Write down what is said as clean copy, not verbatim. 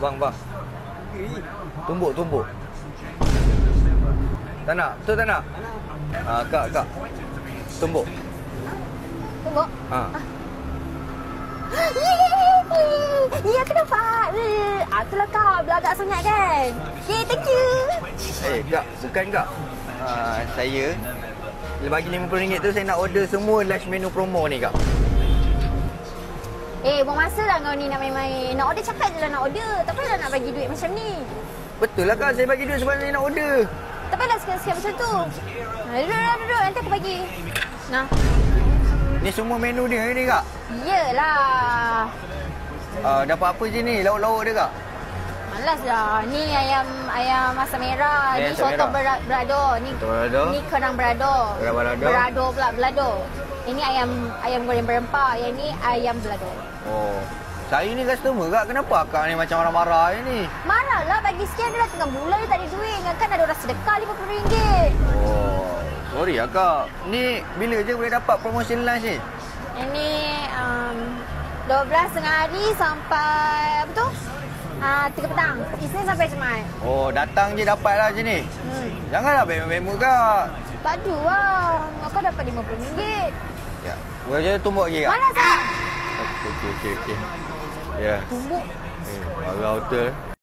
Bang. Tumbuk. Tak nak? Betul tak nak? Kak. Tumbuk. Tunggu. Ya, kenapa? Itulah kau belagak sangat kan? Okay, thank you. Kak, bukan kak. Saya bagi RM50 tu saya nak order semua lunch menu promo ni kak. Buang masa lah kau ni nak main-main. Nak order cakap je lah nak order. Tak payahlah nak bagi duit macam ni. Betul lah kak, saya bagi duit sebab saya nak order. Tak payahlah sekian-sekian macam tu. Duduk. Nanti aku bagi. Nah. Ni semua menu dia ni kak? Yelah. Dapat apa je ni? Lauk-lauk dia kak? Malas lah. Ni ayam masak merah. Ni sotong berado. Ni kerang berado. Berado pula, belado. Ini ayam goreng berempah. Yang ni ayam belado. Oh. Saya ni customer kak. Kenapa akak ni macam marah-marah ni? Marah lah. Bagi sekian dia dah tengah bulan dia tak ada duit. Kan ada orang sedekah RM50. Oh. Sorry akak. Ni bila je boleh dapat promotion lunch ni? Yang ni 12 tengah hari sampai apa tu? 3 petang. Isnin sampai Jumaat. Oh, datang je dapat lah je ni. Janganlah bemo-bemo kak. Padu lah. Kau dapat RM50. Ya. Boleh je tumbuk lagi kak? Mana sah? Okey. Ya. Tumbuk. Marah betul.